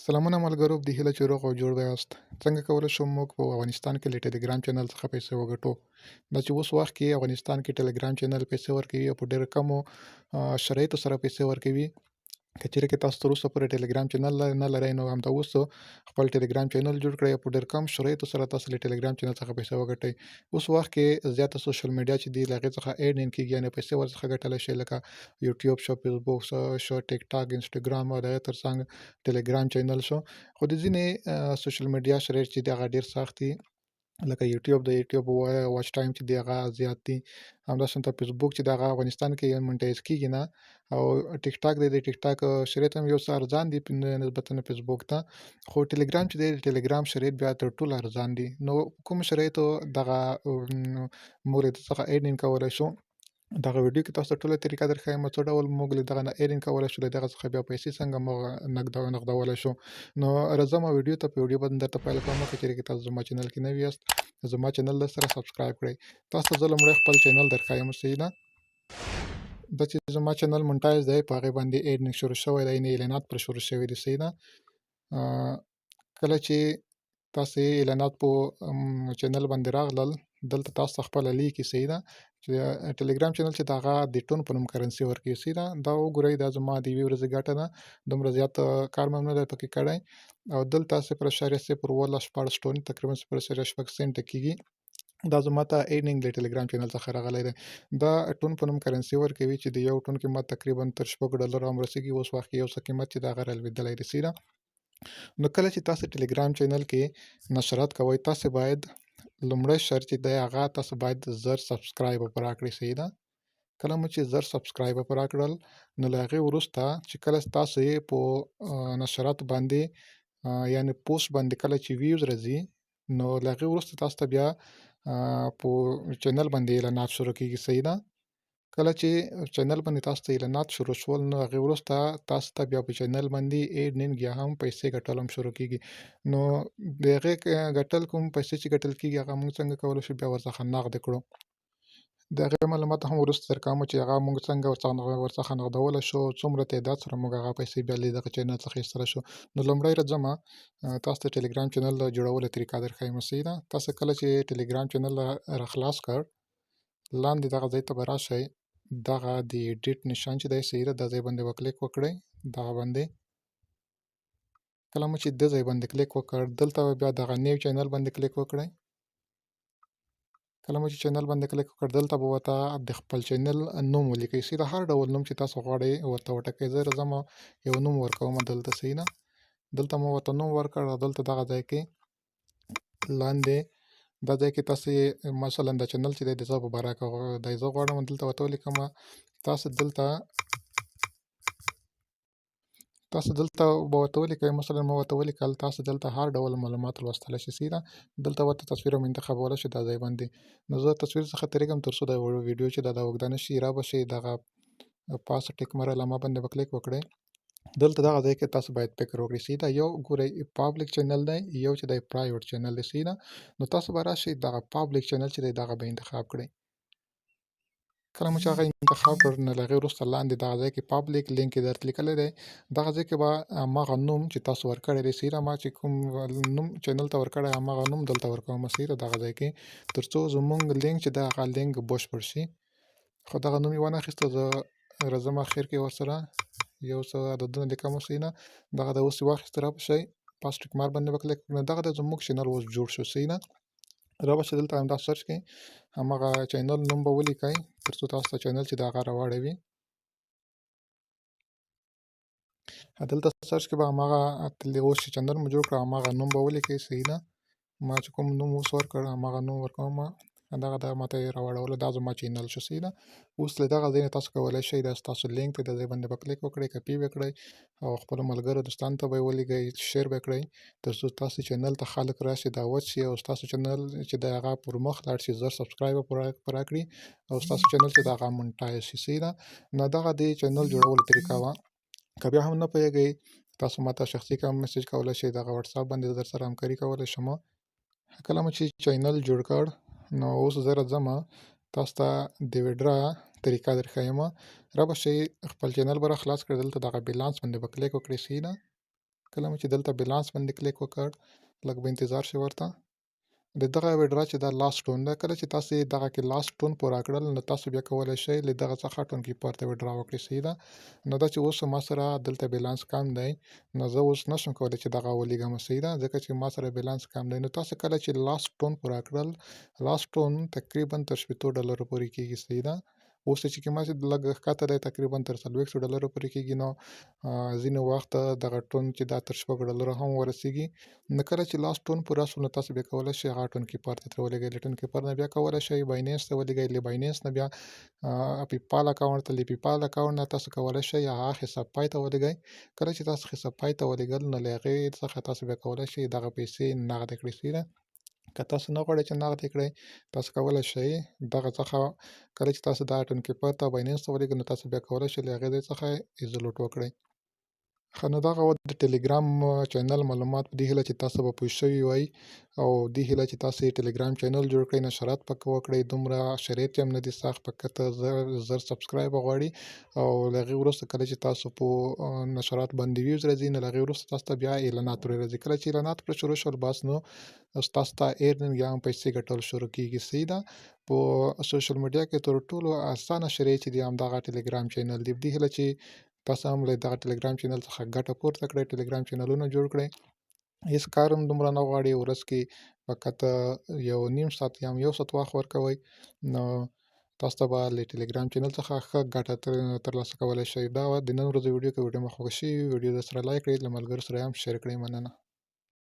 سلامونه ملګرو، د هیله چې روغ او جوړ به یاست. څنګه کولی شم موږ په افغانستان کې له ټلګرام چینل څخه پیسې وګټو؟ دا چې اوس وخت کې افغانستان کې ټلګرام چینل پیسې ورکوي او په ډېرو کمو شرایطو سره پیسې ورکوي. که چیرې کې تاسو تر اوسه پورې ټلګرام چینل نه لرئ، نو همدا اوس خپل ټلګرام چینل جوړ کړئ او په ډېر کم شرایطو سره تاسو له ټلګرام چینل څخه پیسې وګټئ. اوس وخت کې زیاته سوشل میډیا چې دی له هغې څخه earning کېږي، یعنې پیسې ورڅخه ګټلی شئ، لکه یوټیوب شو، فیسبوک شو، ټیک ټاک، انسټاګرام او د هغې ترڅنګ ټلګرام چینل شو. خو د ځینې سوشل میډیا شرایط چې دي هغه ډېر سخت دي، لکه یوټیوب. د یوټیوب واچ ټایم چې دی هغه زیات دی. همداشانته فیسبوک چې د هغه افغانستان کې منټایز کېږي نه، او ټیک ټاک دی، د ټیک ټاک شرایط هم یو څه ارزان دي نسبتاً فیسبوک ته. خو ټلګرام چې دی، د ټلګرام شرایط بیا تر ټولو ارزان دي. نو کوم شرایطو دغه موږ له دې څخه earning کولی شو، دغه ویډیو کې تاسو ته ټوله طریقه درښیم څه ډول موږ له دغه نه earning کولی شو، له دغه څخه بیا پیسې څنګه موږ نقدولی شو. نو راځم ویډیو ته. په ویډیو به درته پیل کوم. که چیرې کې تاسو زما چینل کې نوي یاست، زما چینل سره سبسکرایب کړئ. تاسو ته زه لومړی خپل چینل درښیم، صحیح ده. دا چې زما چینل مونټایز دی، په هغې باندې earning شروع شوی دی، یعنې اعلانات پرې شروع شوي دي، صحیح ده. کله چې تاسې اعلانات په چینل باندې راغلل، دلته تاسو ته خپله لیکي، صحیح ده، چې ټلګرام چینل چې د هغه د ټون په نوم کرنسي ورکوي، صحیح ده. دا وګورئ، دا زما د یوې ورځې ګټه ده، دومره زیات کار مې هم نه دی پکې کړی. او دلته 0.014 تقریبا 0.6 سنټه کېږي. دا زما ته earning د ټلګرام چینل څخه راغلی دی. دا ټون په نوم کرنسي ورکوي چې د یو ټون قیمت تقریبا تر $6 هم رسېږي. اوس وخت کې یو څه قیمت چې د هغه رالوېدلی دی، صحیح ده. نو کله چې تاسو ټلګرام چینل کې نشرات کوئ، تاسو باید لومړی شرط چې دی هغه تاسو باید 1000 سبسکرایبر پوره کړئ، صحیح ده. کله مو چې 1000 سبسکرایبر پوره کړل، نو له هغې وروسته چې کله تاسو یې په نشراتو باندې یعنې پوسټ باندې کله چې ویوز راځي، نو له هغې وروسته تاسو ته بیا په چینل باندې اعلانات شروع کېږي، صحیح ده. کله چې چینل باندې تاسو ته اعلانات شروع شول، نو هغې وروسته تاسو ته بیا په چینل باندې earning یا هم پیسې ګټل هم شروع کېږي. نو د هغې ګټل کوم پیسې چې ګټل کېږي، هغه موږ څنګه کولی شو بیا ورڅخه نغد کړو. د هغې معلومات هم وروسته درکوم چې هغه موږ څنګه ورڅخه نغدولی شو، څومره تعداد سره موږ هغه پیسې بیا له دغه چینل څخه ایستلی شو. نو لومړی راځم تاسو ته ټلګرام چینل د جوړولو طریقه درښیم، صحیح ده. تاسو کله چې ټلګرام چینل راخلاص کړ، لاندې دغه ځای ته به راشئ، دغه د ایډیټ نشان چې دی، صحیح ده، دا ځای باندې به کلیک وکړئ، دغه باندې. کله مو چې دې ځای باندې کلیک وکړ، دلته به بیا دغه نیو چینل باندې کلیک وکړئ. کله مو چې چینل باندې کلیک وکړ، دلته به ورته د خپل چینل نوم ولیکئ، صحیح ده. هر ډول نوم چې تاسو غواړئ ورته وټاکئ. زه راځم یو نوم ورکوم دلته، صحیح ده. دلته مو ورته نوم ورکړ او دلته دغه ځای کې لاندې دا ځای کې تاسې مثلا دا چینل چې دی د زه په باره کې دی زه غواړم دلته ورته ولیکم. تاسو دلته به ورته ولیکئ، مثلا ما ورته ولیکل، تاسو دلته هر ډول معلومات لوستلی شئ، صحیح ده. دلته ورته تصویر هم انتخابولی شئ دا ځای باندې. نو زه تصویر څخه تېرېږم تر څو دا ویډیو چې دا اوږده نه شي. را به شئ دغه پاسه ټیک مر علامه باندې به کلیک وکړئ. دلته دغه ځای کې تاسو باید فکر وکړئ، صحیح ده. یو ګورئ پابلیک چینل دی، یو چې دی پرایویټ چینل دی، صحیح ده. نو تاسو به راشئ دغه پابلیک چینل چې دی دغه به انتخاب کړئ. کله مو چې هغه انتخاب کړ، نو له هغې وروسته لاندې دغه ځای کې پابلیک لینک یې درته لیکلی دی. دغه ځای کې به هماغه نوم چې تاسو ورکړی دی، صحیح ده، ما چې کوم نوم چینل ته ورکړی هماغه نوم دلته ورکوم، صحیح ده، دغه ځای کې، تر څو زموږ لینک چې دی هغه لینک بشپړ شي. خو دغه نوم یې ونه اخیسته. زه راځم اخر کې ورسره یو څه عددونه لیکم، صحیح ده. دغه د اوس یې واخیسته، را به شئ پاس ټیک مار باندې به کلیک وکړئ. دغه د زموږ چینل اوس جوړ شو، صحیح ده. را به شئ دلته همدا سرچ کړئ، هماغه چینل نوم به ولیکئ تر څو تاسو ته چینل چې د هغه راواړوي. دلته سرچ کې به هماغه اوس چې چینل مو جوړ کړ هماغه نوم به ولیکئ، صحیح ده. ما چې کوم نوم اوس ورکړ هماغه نوم ورکوم. دغه ماته یې راواړوله، دا زما چینل شو، صحیح ده. اوس له دغه ځای نه تاسو کولی شئ دا ستاسو لینک دی، د ځای باندې به کلیک وکړئ، کپي به کړئ او خپلو ملګرو دوستانو ته به یې ولیږئ، شیر به کړئ، تر څو ستاسو چینل ته خلک راشي، دعوت شي او ستاسو چینل چې دی هغه پر مخ لاړ شي، 1000 سبسکرایبر پوره کړي او ستاسو چینل چې دی هغه مونټایز شي، صحیح ده. نو دغه د چینل جوړولو طریقه وه. که بیا هم نه پوهېږئ، تاسو ماته شخصي میسج کولی شئ، دغه وټساپ باندې زه درسره همکاري کولی شم. کله مو چې چینل جوړ کړ، نو اوس زه راځم تاسو ته د ویډرا طریقه درښیم. را به شئ خپل چینل به راخلاص کړئ، دلته دغه بیلانس باندې به کلیک وکړئ، صحیح ده. کله مې چې دلته بیلانس باندې کلیک وکړ، لږ به انتظار شي ورته. د دغه ویډرا چې دا لاست ټون ده، کله چې تاسې دغه کې لاست ټون پوره کړل، نو تاسو بیا کولی شئ له دغه څخه 24 ته ویډرا وکړئ. صحیح ده. نو دا چې اوس ما سره دلته بیلانس کم دی، نو زه اوس نشم کولی چې دغه ولیږم. صحیح ده، ځکه چې ما سره بیلانس کم دی. نو تاسو کله چې لاست ټون پوره کړل، لاست ټون تقریبا تر $80 پورې کېږي. صحیح ده. اوس چې کومه چې لږ ښکته دی، تقریبا تر $40 پورې کېږي. نو ځینې وخت دغه ټون چې دا تر $6 هم ورسېږي. نو کله چې لاست ټون پوره شو، نو تاسو بیا کولی شئ هغه 24 ته ترې ولګئ. له 24 نه بیا کولی شئ بایننس ته ولګئ. له بایننس نه بیا پیپال اکاونټ ته، له پیپال اکاونټ نه تاسو کولی شئ هغه حساب پای ته ولګئ. کله چې تاسو حساب پای ته ولګل، نو له هغې څخه تاسو بیا کولی شئ دغه پیسې نغده کړئ. صحیح ده. که تاسو نه غواړئ چې نغدې کړئ، تاسو کولی شئ دغه څخه کله چې تاسو دغه 24 ته بایننس ته ولګئ، نو تاسو بیا کولی شئ له هغې ځای څخه ایزولوټ وکړئ. ښه، نو دغه وه د ټلګرام چینل معلومات. په دې هیله چې تاسو به پوه شوي وئ، او دې هیله چې تاسې ټلګرام چینل جوړ کړئ، نشرات پکې وکړئ. دومره شرایط هم نه دي سخت، فقط زر سبسکرایب غواړي. او له هغې وروسته کله چې تاسو په نشرات باندې ویوز راځي، نو له هغې وروسته تاسو ته بیا اعلانات پرې راځي. کله چې اعلانات پرې شروع شول، بس نو تاسو ته ارنینګ یا هم پیسې ګټل شروع کېږي. صحیح ده. په سوشل میډیا کې تر ټولو اسانه شری چې دی همدغه ټلګرام چینل دی. په دې هیله چې تاسو هم له دغه ټلګرام چینل څخه ګټه پورته کړئ، ټلګرام چینلونه جوړ کړئ. هېڅ کار هم دومره نه غواړي، ورځ کې فقط یو نیم ساعت یا هم 1 ساعت وخت ورکوئ، نو تاسو ته به له ټلګرام چینل څخه ښه ګټه ترلاسه کولی شئ. دا وه د نن ورځې ویډیو. که ویډیو مو خوښه شوې وي، ویډیو درسره لایک کړئ، له ملګرو سره یې هم شیر کړئ. مننه.